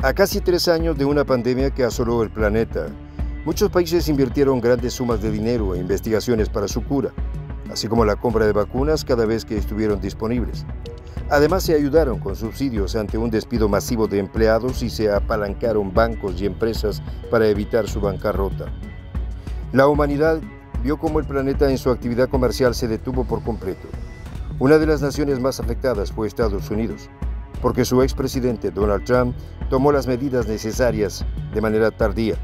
A casi 3 años de una pandemia que asoló el planeta, muchos países invirtieron grandes sumas de dinero en investigaciones para su cura, así como la compra de vacunas cada vez que estuvieron disponibles. Además, se ayudaron con subsidios ante un despido masivo de empleados y se apalancaron bancos y empresas para evitar su bancarrota. La humanidad vio cómo el planeta en su actividad comercial se detuvo por completo. Una de las naciones más afectadas fue Estados Unidos, porque su expresidente Donald Trump tomó las medidas necesarias de manera tardía.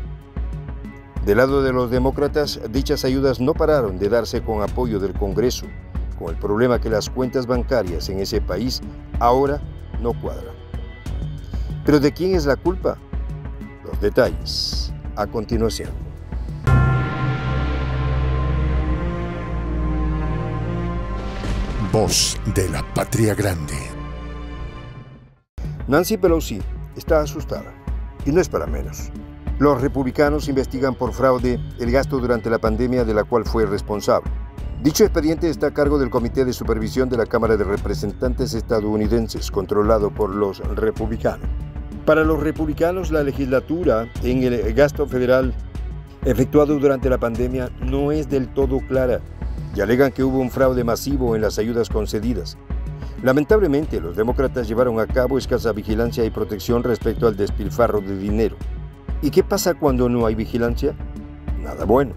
Del lado de los demócratas, dichas ayudas no pararon de darse con apoyo del Congreso, con el problema que las cuentas bancarias en ese país ahora no cuadran. ¿Pero de quién es la culpa? Los detalles a continuación. Voz de la Patria Grande. Nancy Pelosi está asustada, y no es para menos. Los republicanos investigan por fraude el gasto durante la pandemia de la cual fue responsable. Dicho expediente está a cargo del Comité de Supervisión de la Cámara de Representantes estadounidenses, controlado por los republicanos. Para los republicanos, la legislatura en el gasto federal efectuado durante la pandemia no es del todo clara y alegan que hubo un fraude masivo en las ayudas concedidas. Lamentablemente, los demócratas llevaron a cabo escasa vigilancia y protección respecto al despilfarro de dinero. ¿Y qué pasa cuando no hay vigilancia? Nada bueno,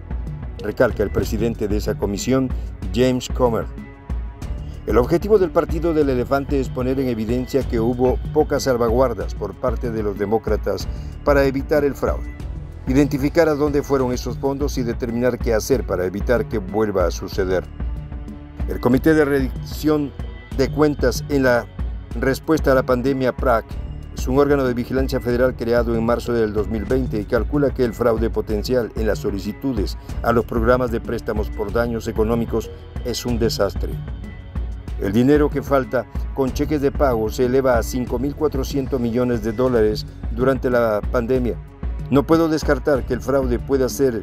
recalca el presidente de esa comisión, James Comer. El objetivo del Partido del Elefante es poner en evidencia que hubo pocas salvaguardas por parte de los demócratas para evitar el fraude, identificar a dónde fueron esos fondos y determinar qué hacer para evitar que vuelva a suceder. El Comité de Rendición de Cuentas en la Respuesta a la Pandemia, PRAC, es un órgano de vigilancia federal creado en marzo del 2020 y calcula que el fraude potencial en las solicitudes a los programas de préstamos por daños económicos es un desastre. El dinero que falta con cheques de pago se eleva a $5.400 millones durante la pandemia. No puedo descartar que el fraude pueda ser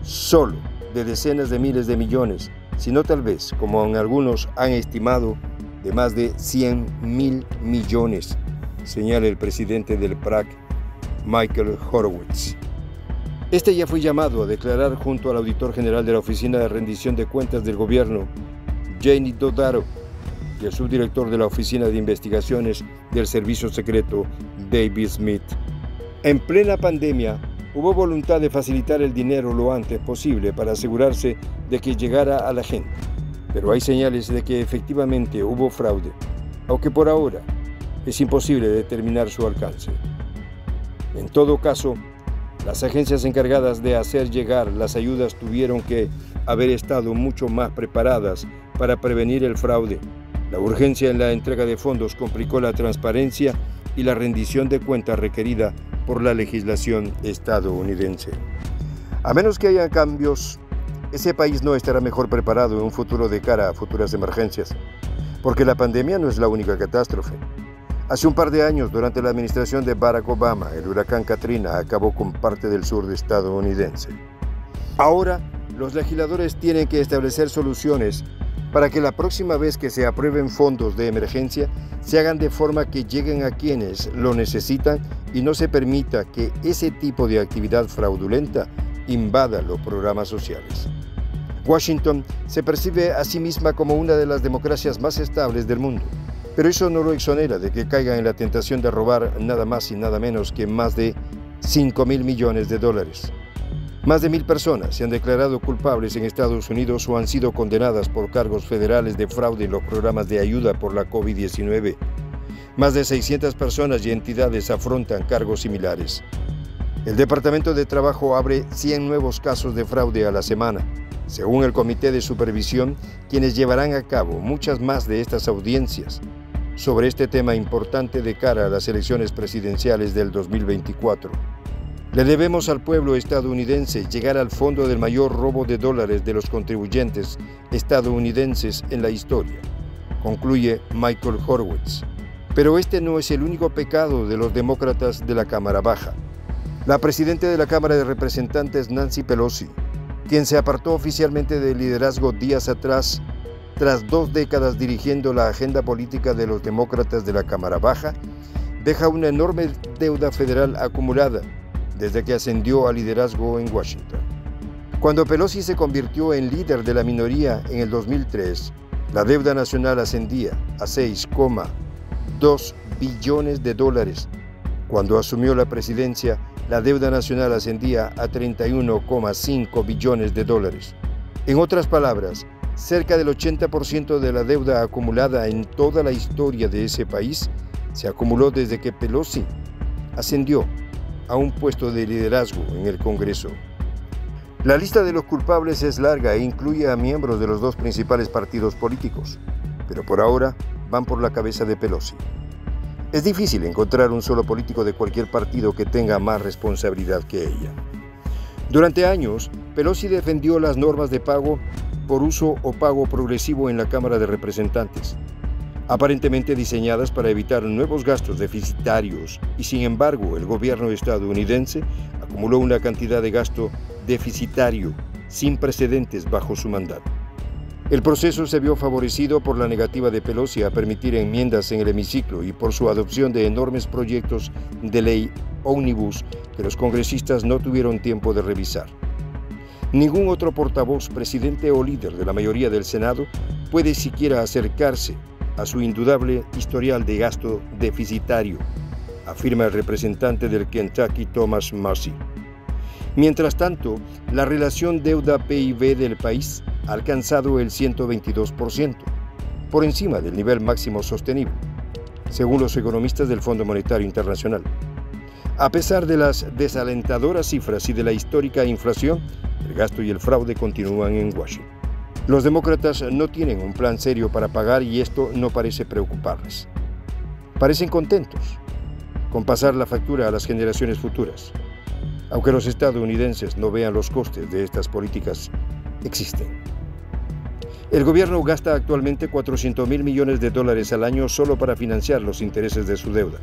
solo de decenas de miles de millones, sino tal vez, como algunos han estimado, de más de 100.000 millones, señala el presidente del PRAC, Michael Horowitz. Este ya fue llamado a declarar junto al auditor general de la Oficina de Rendición de Cuentas del Gobierno, Janie Dodaro, y el subdirector de la Oficina de Investigaciones del Servicio Secreto, David Smith. En plena pandemia, hubo voluntad de facilitar el dinero lo antes posible para asegurarse de que llegara a la gente. Pero hay señales de que efectivamente hubo fraude, aunque por ahora es imposible determinar su alcance. En todo caso, las agencias encargadas de hacer llegar las ayudas tuvieron que haber estado mucho más preparadas para prevenir el fraude. La urgencia en la entrega de fondos complicó la transparencia y la rendición de cuentas requerida por la legislación estadounidense. A menos que haya cambios, ese país no estará mejor preparado en un futuro de cara a futuras emergencias, porque la pandemia no es la única catástrofe. Hace un par de años, durante la administración de Barack Obama, el huracán Katrina acabó con parte del sur estadounidense. Ahora, los legisladores tienen que establecer soluciones para que la próxima vez que se aprueben fondos de emergencia se hagan de forma que lleguen a quienes lo necesitan y no se permita que ese tipo de actividad fraudulenta invada los programas sociales. Washington se percibe a sí misma como una de las democracias más estables del mundo, pero eso no lo exonera de que caiga en la tentación de robar nada más y nada menos que más de $5.000 millones. Más de 1.000 personas se han declarado culpables en Estados Unidos o han sido condenadas por cargos federales de fraude en los programas de ayuda por la COVID-19. Más de 600 personas y entidades afrontan cargos similares. El Departamento de Trabajo abre 100 nuevos casos de fraude a la semana, según el Comité de Supervisión, quienes llevarán a cabo muchas más de estas audiencias sobre este tema importante de cara a las elecciones presidenciales del 2024. Le debemos al pueblo estadounidense llegar al fondo del mayor robo de dólares de los contribuyentes estadounidenses en la historia, concluye Michael Horowitz. Pero este no es el único pecado de los demócratas de la Cámara Baja. La presidenta de la Cámara de Representantes, Nancy Pelosi, quien se apartó oficialmente del liderazgo días atrás, tras 2 décadas dirigiendo la agenda política de los demócratas de la Cámara Baja, deja una enorme deuda federal acumulada desde que ascendió al liderazgo en Washington. Cuando Pelosi se convirtió en líder de la minoría en el 2003, la deuda nacional ascendía a 6,2 billones de dólares. Cuando asumió la presidencia, la deuda nacional ascendía a 31,5 billones de dólares. En otras palabras, cerca del 80% de la deuda acumulada en toda la historia de ese país se acumuló desde que Pelosi ascendió a un puesto de liderazgo en el Congreso. La lista de los culpables es larga e incluye a miembros de los dos principales partidos políticos, pero por ahora van por la cabeza de Pelosi. Es difícil encontrar un solo político de cualquier partido que tenga más responsabilidad que ella. Durante años, Pelosi defendió las normas de pago por uso o pago progresivo en la Cámara de Representantes, aparentemente diseñadas para evitar nuevos gastos deficitarios, y sin embargo el gobierno estadounidense acumuló una cantidad de gasto deficitario sin precedentes bajo su mandato. El proceso se vio favorecido por la negativa de Pelosi a permitir enmiendas en el hemiciclo y por su adopción de enormes proyectos de ley ómnibus que los congresistas no tuvieron tiempo de revisar. Ningún otro portavoz, presidente o líder de la mayoría del Senado puede siquiera acercarse a su indudable historial de gasto deficitario, afirma el representante del Kentucky Thomas Massie. Mientras tanto, la relación deuda-PIB del país ha alcanzado el 122%, por encima del nivel máximo sostenible, según los economistas del Fondo Monetario Internacional. A pesar de las desalentadoras cifras y de la histórica inflación, el gasto y el fraude continúan en Washington. Los demócratas no tienen un plan serio para pagar y esto no parece preocuparles. Parecen contentos con pasar la factura a las generaciones futuras. Aunque los estadounidenses no vean los costes de estas políticas, existen. El gobierno gasta actualmente $400.000 millones al año solo para financiar los intereses de su deuda.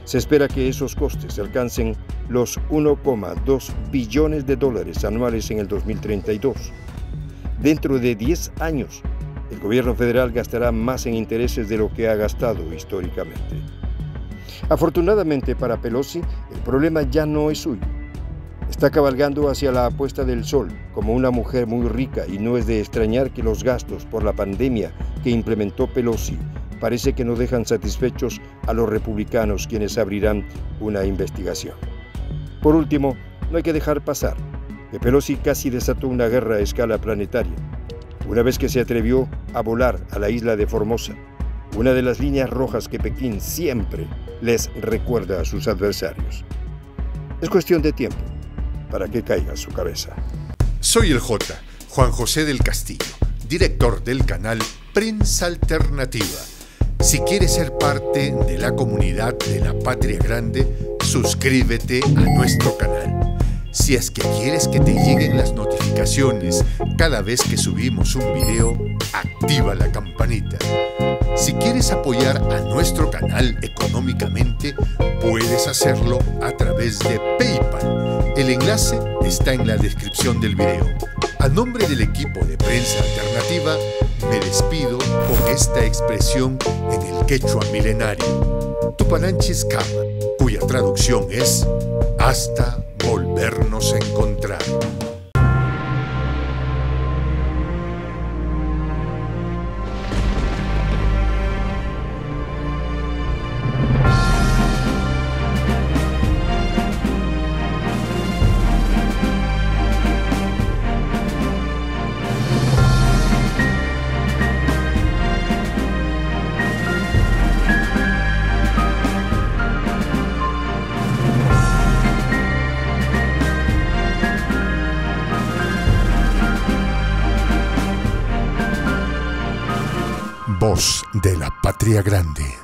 Se espera que esos costes alcancen los 1,2 billones de dólares anuales en el 2032. Dentro de 10 años, el gobierno federal gastará más en intereses de lo que ha gastado históricamente. Afortunadamente para Pelosi, el problema ya no es suyo. Está cabalgando hacia la puesta del sol como una mujer muy rica y no es de extrañar que los gastos por la pandemia que implementó Pelosi parece que no dejan satisfechos a los republicanos, quienes abrirán una investigación. Por último, no hay que dejar pasar que Pelosi casi desató una guerra a escala planetaria, una vez que se atrevió a volar a la isla de Formosa, una de las líneas rojas que Pekín siempre les recuerda a sus adversarios. Es cuestión de tiempo para que caiga su cabeza. Soy el J, Juan José del Castillo, director del canal Prensa Alternativa. Si quieres ser parte de la comunidad de la Patria Grande, suscríbete a nuestro canal. Si es que quieres que te lleguen las notificaciones cada vez que subimos un video, activa la campanita. Si quieres apoyar a nuestro canal económicamente, puedes hacerlo a través de PayPal. El enlace está en la descripción del video. A nombre del equipo de Prensa Alternativa, me despido con esta expresión en el quechua milenario, Tupananchis Kama, cuya traducción es hasta volvernos a encontrar. Voz de la Patria Grande.